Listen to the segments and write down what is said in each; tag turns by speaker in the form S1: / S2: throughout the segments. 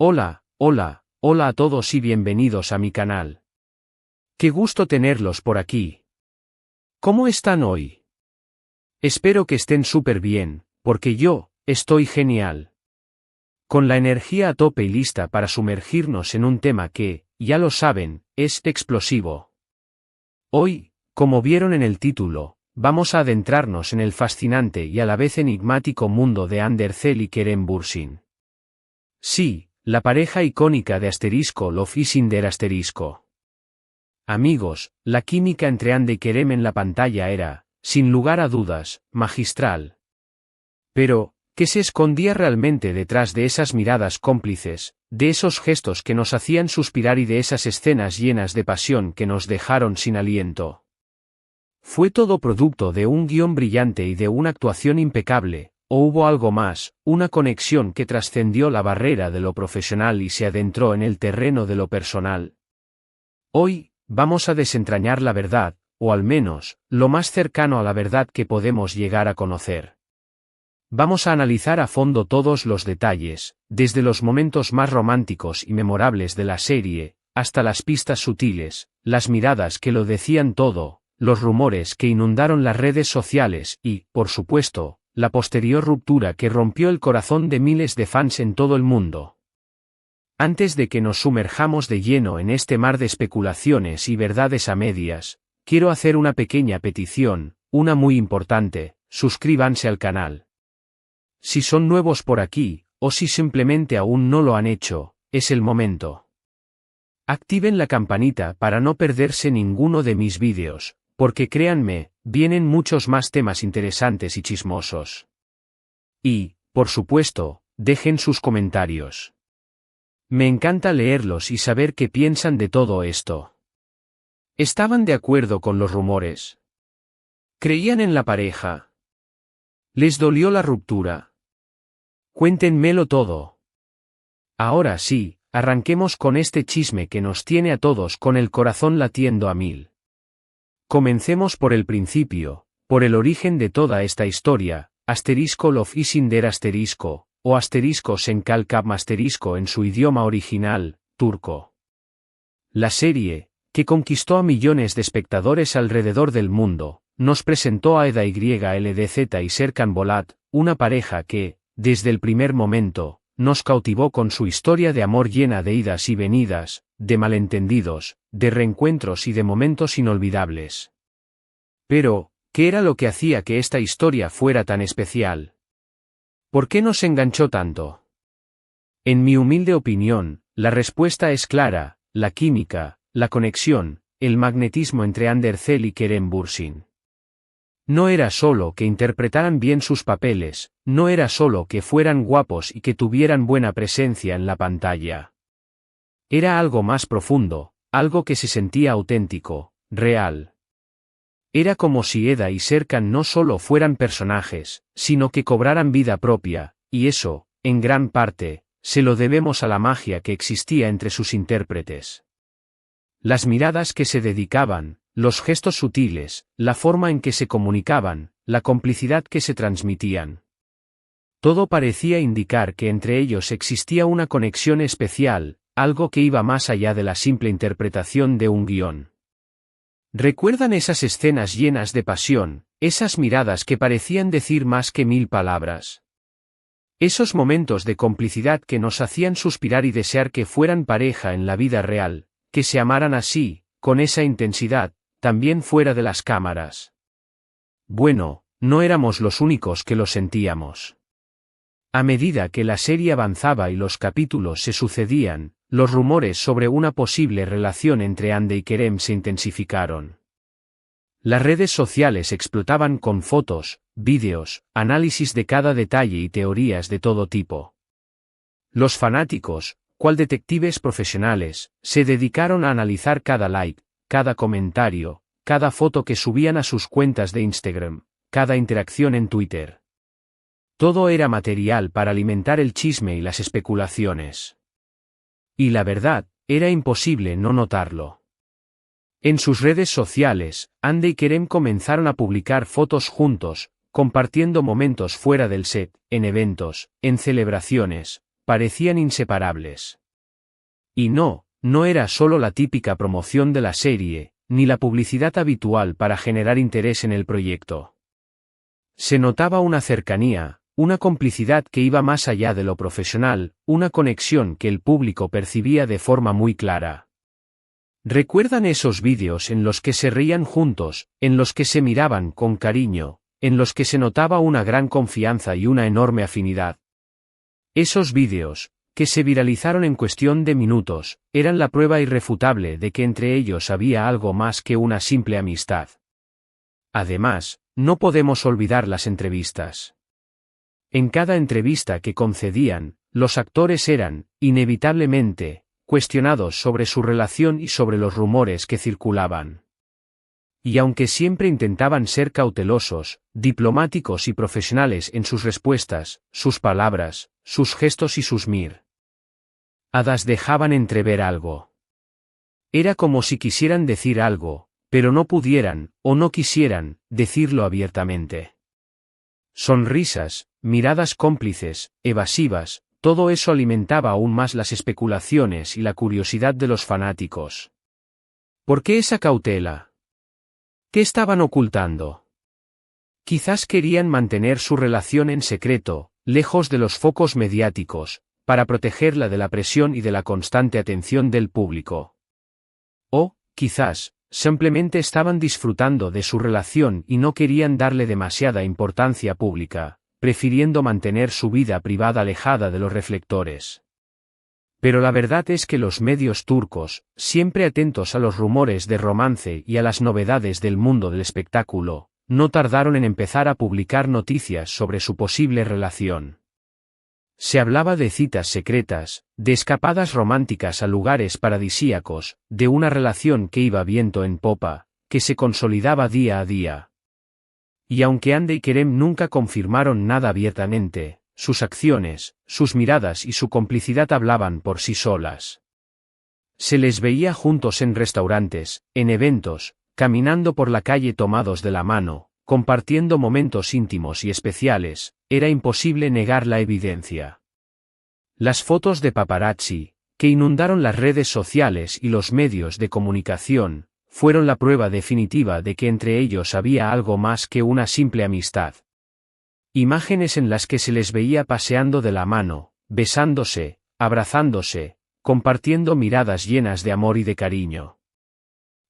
S1: Hola, hola, hola a todos y bienvenidos a mi canal. Qué gusto tenerlos por aquí. ¿Cómo están hoy? Espero que estén súper bien, porque yo estoy genial. Con la energía a tope y lista para sumergirnos en un tema que, ya lo saben, es explosivo. Hoy, como vieron en el título, vamos a adentrarnos en el fascinante y a la vez enigmático mundo de Andercel y Kerem Bürsin. Sí, la pareja icónica de Love y Cinder ***. Amigos, la química entre Hande y Kerem en la pantalla era, sin lugar a dudas, magistral. Pero, ¿qué se escondía realmente detrás de esas miradas cómplices, de esos gestos que nos hacían suspirar y de esas escenas llenas de pasión que nos dejaron sin aliento? ¿Fue todo producto de un guión brillante y de una actuación impecable, o hubo algo más, una conexión que trascendió la barrera de lo profesional y se adentró en el terreno de lo personal? Hoy, vamos a desentrañar la verdad, o al menos, lo más cercano a la verdad que podemos llegar a conocer. Vamos a analizar a fondo todos los detalles, desde los momentos más románticos y memorables de la serie, hasta las pistas sutiles, las miradas que lo decían todo, los rumores que inundaron las redes sociales y, por supuesto, la posterior ruptura que rompió el corazón de miles de fans en todo el mundo. Antes de que nos sumerjamos de lleno en este mar de especulaciones y verdades a medias, quiero hacer una pequeña petición, una muy importante: suscríbanse al canal. Si son nuevos por aquí, o si simplemente aún no lo han hecho, es el momento. Activen la campanita para no perderse ninguno de mis vídeos, porque créanme, vienen muchos más temas interesantes y chismosos. Y, por supuesto, dejen sus comentarios. Me encanta leerlos y saber qué piensan de todo esto. ¿Estaban de acuerdo con los rumores? ¿Creían en la pareja? ¿Les dolió la ruptura? Cuéntenmelo todo. Ahora sí, arranquemos con este chisme que nos tiene a todos con el corazón latiendo a mil. Comencemos por el principio, por el origen de toda esta historia, *Love y Cinder *, o *Senkal *, en su idioma original, turco. La serie, que conquistó a millones de espectadores alrededor del mundo, nos presentó a Eda YLDZ y Serkan Bolat, una pareja que, desde el primer momento, nos cautivó con su historia de amor llena de idas y venidas, de malentendidos, de reencuentros y de momentos inolvidables. Pero, ¿qué era lo que hacía que esta historia fuera tan especial? ¿Por qué nos enganchó tanto? En mi humilde opinión, la respuesta es clara: la química, la conexión, el magnetismo entre Andercel y Kerem Bürsin. No era solo que interpretaran bien sus papeles, no era solo que fueran guapos y que tuvieran buena presencia en la pantalla. Era algo más profundo, algo que se sentía auténtico, real. Era como si Eda y Serkan no solo fueran personajes, sino que cobraran vida propia, y eso, en gran parte, se lo debemos a la magia que existía entre sus intérpretes. Las miradas que se dedicaban, los gestos sutiles, la forma en que se comunicaban, la complicidad que se transmitían. Todo parecía indicar que entre ellos existía una conexión especial, algo que iba más allá de la simple interpretación de un guión. ¿Recuerdan esas escenas llenas de pasión, esas miradas que parecían decir más que 1000 palabras? Esos momentos de complicidad que nos hacían suspirar y desear que fueran pareja en la vida real, que se amaran así, con esa intensidad, también fuera de las cámaras. Bueno, no éramos los únicos que lo sentíamos. A medida que la serie avanzaba y los capítulos se sucedían, los rumores sobre una posible relación entre Hande y Kerem se intensificaron. Las redes sociales explotaban con fotos, vídeos, análisis de cada detalle y teorías de todo tipo. Los fanáticos, cual detectives profesionales, se dedicaron a analizar cada like, cada comentario, cada foto que subían a sus cuentas de Instagram, cada interacción en Twitter. Todo era material para alimentar el chisme y las especulaciones. Y la verdad, era imposible no notarlo. En sus redes sociales, Hande y Kerem comenzaron a publicar fotos juntos, compartiendo momentos fuera del set, en eventos, en celebraciones, parecían inseparables. Y no era solo la típica promoción de la serie, ni la publicidad habitual para generar interés en el proyecto. Se notaba una cercanía, una complicidad que iba más allá de lo profesional, una conexión que el público percibía de forma muy clara. ¿Recuerdan esos vídeos en los que se reían juntos, en los que se miraban con cariño, en los que se notaba una gran confianza y una enorme afinidad? Esos vídeos, que se viralizaron en cuestión de minutos, eran la prueba irrefutable de que entre ellos había algo más que una simple amistad. Además, no podemos olvidar las entrevistas. En cada entrevista que concedían, los actores eran, inevitablemente, cuestionados sobre su relación y sobre los rumores que circulaban. Y aunque siempre intentaban ser cautelosos, diplomáticos y profesionales en sus respuestas, sus palabras, sus gestos y sus miradas dejaban entrever algo. Era como si quisieran decir algo, pero no pudieran, o no quisieran, decirlo abiertamente. Sonrisas, miradas cómplices, evasivas, todo eso alimentaba aún más las especulaciones y la curiosidad de los fanáticos. ¿Por qué esa cautela? ¿Qué estaban ocultando? Quizás querían mantener su relación en secreto, lejos de los focos mediáticos, para protegerla de la presión y de la constante atención del público. O, quizás, simplemente estaban disfrutando de su relación y no querían darle demasiada importancia pública, prefiriendo mantener su vida privada alejada de los reflectores. Pero la verdad es que los medios turcos, siempre atentos a los rumores de romance y a las novedades del mundo del espectáculo, no tardaron en empezar a publicar noticias sobre su posible relación. Se hablaba de citas secretas, de escapadas románticas a lugares paradisíacos, de una relación que iba viento en popa, que se consolidaba día a día. Y aunque Hande y Kerem nunca confirmaron nada abiertamente, sus acciones, sus miradas y su complicidad hablaban por sí solas. Se les veía juntos en restaurantes, en eventos, caminando por la calle tomados de la mano, compartiendo momentos íntimos y especiales, era imposible negar la evidencia. Las fotos de paparazzi, que inundaron las redes sociales y los medios de comunicación, fueron la prueba definitiva de que entre ellos había algo más que una simple amistad. Imágenes en las que se les veía paseando de la mano, besándose, abrazándose, compartiendo miradas llenas de amor y de cariño.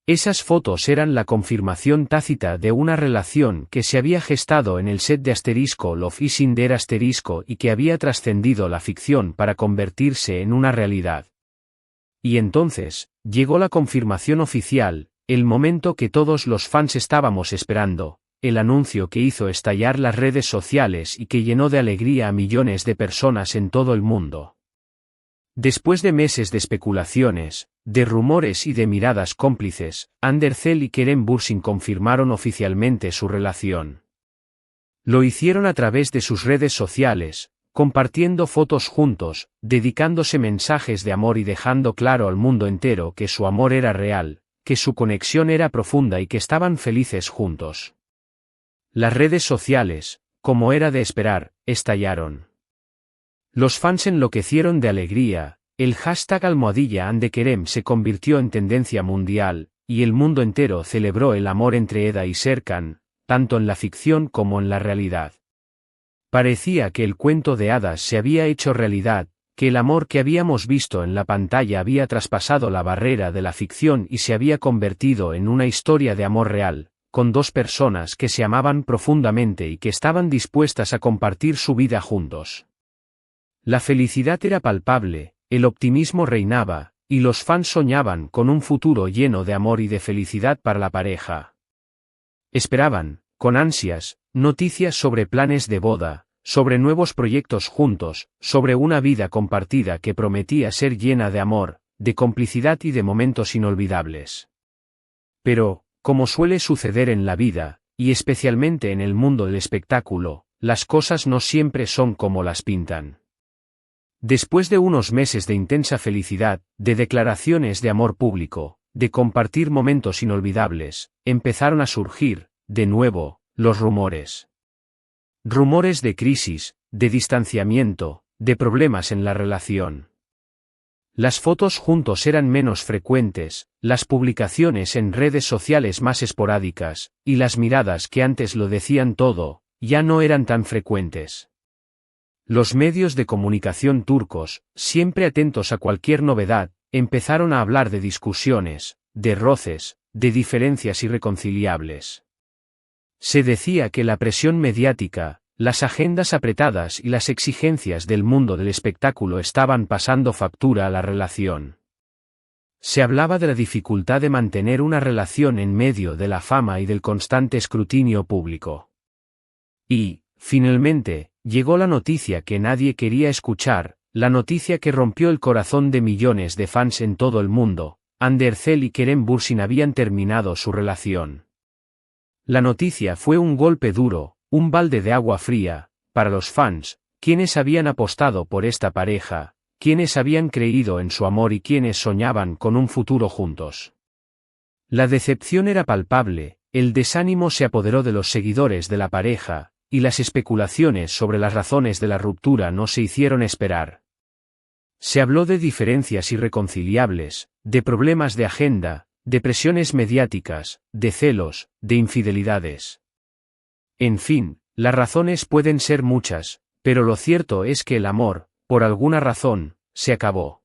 S1: Esas fotos eran la confirmación tácita de una relación que se había gestado en el set de Love is in the Air y que había trascendido la ficción para convertirse en una realidad. Y entonces, llegó la confirmación oficial, el momento que todos los fans estábamos esperando. El anuncio que hizo estallar las redes sociales y que llenó de alegría a millones de personas en todo el mundo. Después de meses de especulaciones, de rumores y de miradas cómplices, Andercel y Kerem Bürsin confirmaron oficialmente su relación. Lo hicieron a través de sus redes sociales, compartiendo fotos juntos, dedicándose mensajes de amor y dejando claro al mundo entero que su amor era real, que su conexión era profunda y que estaban felices juntos. Las redes sociales, como era de esperar, estallaron. Los fans enloquecieron de alegría, el hashtag #AndeKerem se convirtió en tendencia mundial, y el mundo entero celebró el amor entre Eda y Serkan, tanto en la ficción como en la realidad. Parecía que el cuento de hadas se había hecho realidad, que el amor que habíamos visto en la pantalla había traspasado la barrera de la ficción y se había convertido en una historia de amor real, con dos personas que se amaban profundamente y que estaban dispuestas a compartir su vida juntos. La felicidad era palpable, el optimismo reinaba, y los fans soñaban con un futuro lleno de amor y de felicidad para la pareja. Esperaban, con ansias, noticias sobre planes de boda, sobre nuevos proyectos juntos, sobre una vida compartida que prometía ser llena de amor, de complicidad y de momentos inolvidables. Pero, como suele suceder en la vida, y especialmente en el mundo del espectáculo, las cosas no siempre son como las pintan. Después de unos meses de intensa felicidad, de declaraciones de amor público, de compartir momentos inolvidables, empezaron a surgir, de nuevo, los rumores. Rumores de crisis, de distanciamiento, de problemas en la relación. Las fotos juntos eran menos frecuentes, las publicaciones en redes sociales más esporádicas, y las miradas que antes lo decían todo, ya no eran tan frecuentes. Los medios de comunicación turcos, siempre atentos a cualquier novedad, empezaron a hablar de discusiones, de roces, de diferencias irreconciliables. Se decía que la presión mediática, las agendas apretadas y las exigencias del mundo del espectáculo estaban pasando factura a la relación. Se hablaba de la dificultad de mantener una relación en medio de la fama y del constante escrutinio público. Y, finalmente, llegó la noticia que nadie quería escuchar, la noticia que rompió el corazón de millones de fans en todo el mundo: Hande Erçel y Kerem Bürsin habían terminado su relación. La noticia fue un golpe duro, un balde de agua fría, para los fans, quienes habían apostado por esta pareja, quienes habían creído en su amor y quienes soñaban con un futuro juntos. La decepción era palpable, el desánimo se apoderó de los seguidores de la pareja, y las especulaciones sobre las razones de la ruptura no se hicieron esperar. Se habló de diferencias irreconciliables, de problemas de agenda, de presiones mediáticas, de celos, de infidelidades. En fin, las razones pueden ser muchas, pero lo cierto es que el amor, por alguna razón, se acabó.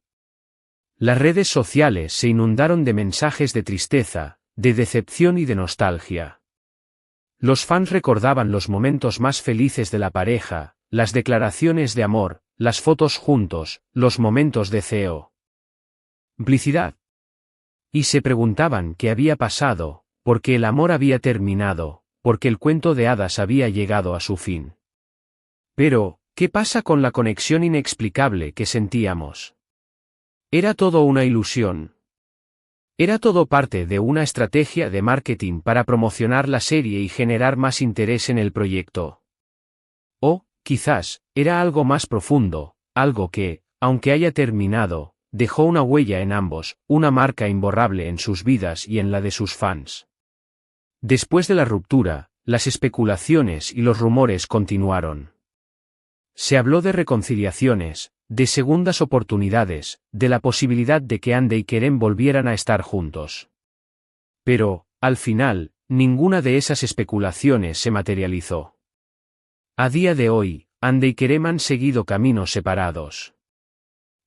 S1: Las redes sociales se inundaron de mensajes de tristeza, de decepción y de nostalgia. Los fans recordaban los momentos más felices de la pareja, las declaraciones de amor, las fotos juntos, los momentos de complicidad. Y se preguntaban qué había pasado, porque el amor había terminado, porque el cuento de hadas había llegado a su fin. Pero, ¿qué pasa con la conexión inexplicable que sentíamos? ¿Era todo una ilusión? ¿Era todo parte de una estrategia de marketing para promocionar la serie y generar más interés en el proyecto? O, quizás, era algo más profundo, algo que, aunque haya terminado, dejó una huella en ambos, una marca imborrable en sus vidas y en la de sus fans. Después de la ruptura, las especulaciones y los rumores continuaron. Se habló de reconciliaciones, de segundas oportunidades, de la posibilidad de que Hande y Kerem volvieran a estar juntos. Pero, al final, ninguna de esas especulaciones se materializó. A día de hoy, Hande y Kerem han seguido caminos separados.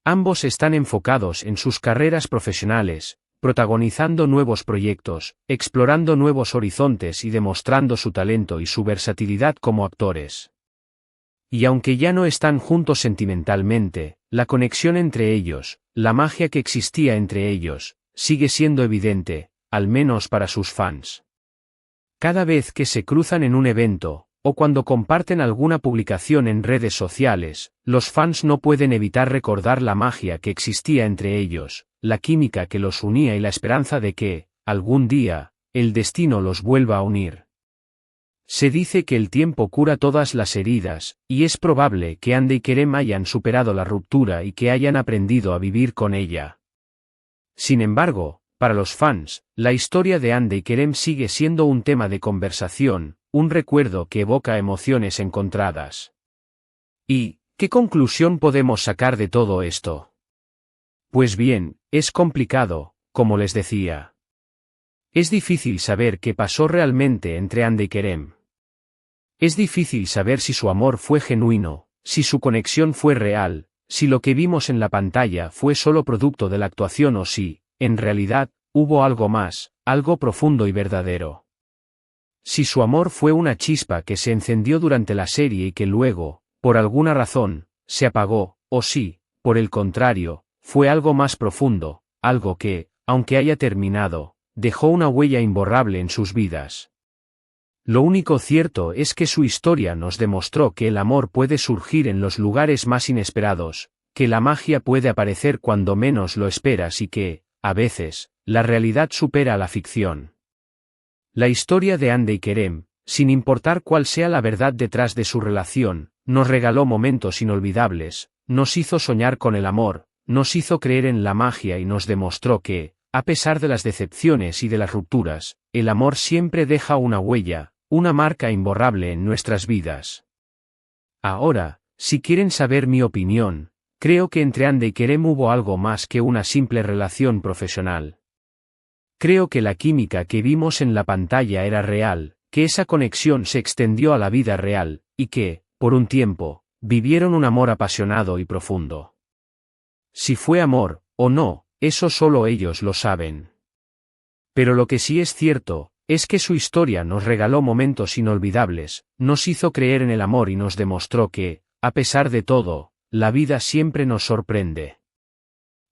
S1: Ambos están enfocados en sus carreras profesionales, protagonizando nuevos proyectos, explorando nuevos horizontes y demostrando su talento y su versatilidad como actores. Y aunque ya no están juntos sentimentalmente, la conexión entre ellos, la magia que existía entre ellos, sigue siendo evidente, al menos para sus fans. Cada vez que se cruzan en un evento, o cuando comparten alguna publicación en redes sociales, los fans no pueden evitar recordar la magia que existía entre ellos, la química que los unía y la esperanza de que, algún día, el destino los vuelva a unir. Se dice que el tiempo cura todas las heridas, y es probable que Hande y Kerem hayan superado la ruptura y que hayan aprendido a vivir con ella. Sin embargo, para los fans, la historia de Hande y Kerem sigue siendo un tema de conversación, un recuerdo que evoca emociones encontradas. ¿Y qué conclusión podemos sacar de todo esto? Pues bien, es complicado, como les decía. Es difícil saber qué pasó realmente entre Hande y Kerem. Es difícil saber si su amor fue genuino, si su conexión fue real, si lo que vimos en la pantalla fue solo producto de la actuación o si, en realidad, hubo algo más, algo profundo y verdadero. Si su amor fue una chispa que se encendió durante la serie y que luego, por alguna razón, se apagó, o si, por el contrario, fue algo más profundo, algo que, aunque haya terminado, dejó una huella imborrable en sus vidas. Lo único cierto es que su historia nos demostró que el amor puede surgir en los lugares más inesperados, que la magia puede aparecer cuando menos lo esperas y que, a veces, la realidad supera a la ficción. La historia de Hande y Kerem, sin importar cuál sea la verdad detrás de su relación, nos regaló momentos inolvidables, nos hizo soñar con el amor, nos hizo creer en la magia y nos demostró que, a pesar de las decepciones y de las rupturas, el amor siempre deja una huella, una marca imborrable en nuestras vidas. Ahora, Si quieren saber mi opinión, creo que entre Ande y Kerem hubo algo más que una simple relación profesional. Creo que la química que vimos en la pantalla era real, que esa conexión se extendió a la vida real, y que, por un tiempo, vivieron un amor apasionado y profundo. Si fue amor, o no, eso solo ellos lo saben. Pero lo que sí es cierto, es que su historia nos regaló momentos inolvidables, nos hizo creer en el amor y nos demostró que, a pesar de todo, la vida siempre nos sorprende.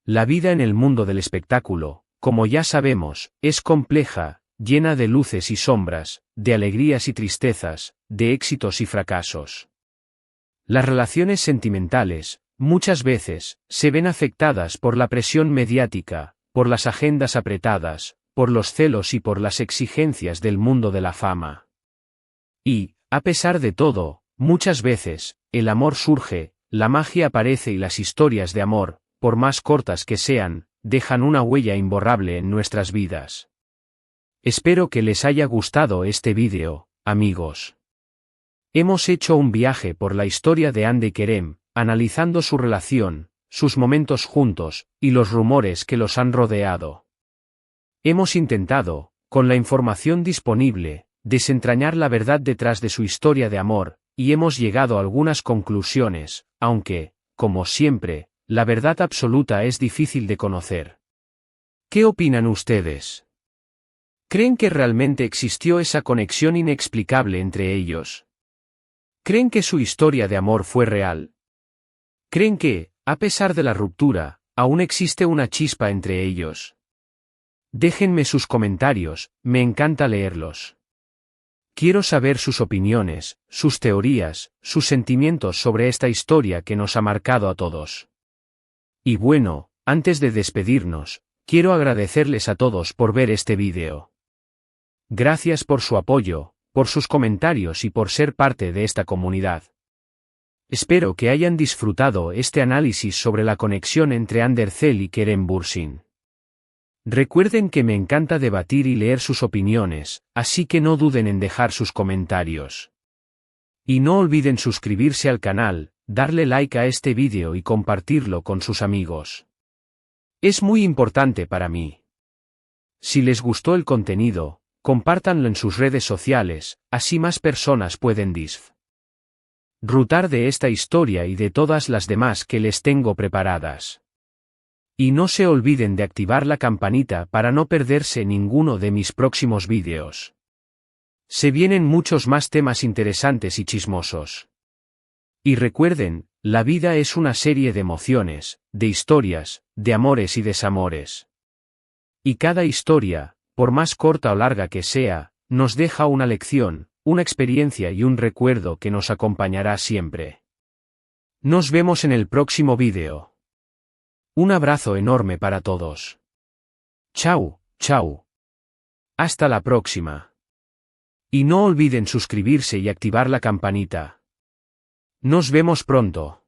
S1: La vida en el mundo del espectáculo, como ya sabemos, es compleja, llena de luces y sombras, de alegrías y tristezas, de éxitos y fracasos. Las relaciones sentimentales, muchas veces, se ven afectadas por la presión mediática, por las agendas apretadas, por los celos y por las exigencias del mundo de la fama. Y, a pesar de todo, muchas veces, el amor surge, la magia aparece y las historias de amor, por más cortas que sean, dejan una huella imborrable en nuestras vidas. Espero que les haya gustado este vídeo, amigos. Hemos hecho un viaje por la historia de Ande y Kerem, analizando su relación, sus momentos juntos, y los rumores que los han rodeado. Hemos intentado, con la información disponible, desentrañar la verdad detrás de su historia de amor, y hemos llegado a algunas conclusiones, aunque, como siempre, la verdad absoluta es difícil de conocer. ¿Qué opinan ustedes? ¿Creen que realmente existió esa conexión inexplicable entre ellos? ¿Creen que su historia de amor fue real? ¿Creen que, a pesar de la ruptura, aún existe una chispa entre ellos? Déjenme sus comentarios, me encanta leerlos. Quiero saber sus opiniones, sus teorías, sus sentimientos sobre esta historia que nos ha marcado a todos. Y bueno, antes de despedirnos, quiero agradecerles a todos por ver este vídeo. Gracias por su apoyo, por sus comentarios y por ser parte de esta comunidad. Espero que hayan disfrutado este análisis sobre la conexión entre Hande Erçel y Kerem Bürsin. Recuerden que me encanta debatir y leer sus opiniones, así que no duden en dejar sus comentarios. Y no olviden suscribirse al canal, darle like a este vídeo y compartirlo con sus amigos. Es muy importante para mí. Si les gustó el contenido, compártanlo en sus redes sociales, así más personas pueden disfrutar de esta historia y de todas las demás que les tengo preparadas. Y no se olviden de activar la campanita para no perderse ninguno de mis próximos vídeos. Se vienen muchos más temas interesantes y chismosos. Y recuerden, la vida es una serie de emociones, de historias, de amores y desamores. Y cada historia, por más corta o larga que sea, nos deja una lección, una experiencia y un recuerdo que nos acompañará siempre. Nos vemos en el próximo vídeo. Un abrazo enorme para todos. Chao, chao. Hasta la próxima. Y no olviden suscribirse y activar la campanita. Nos vemos pronto.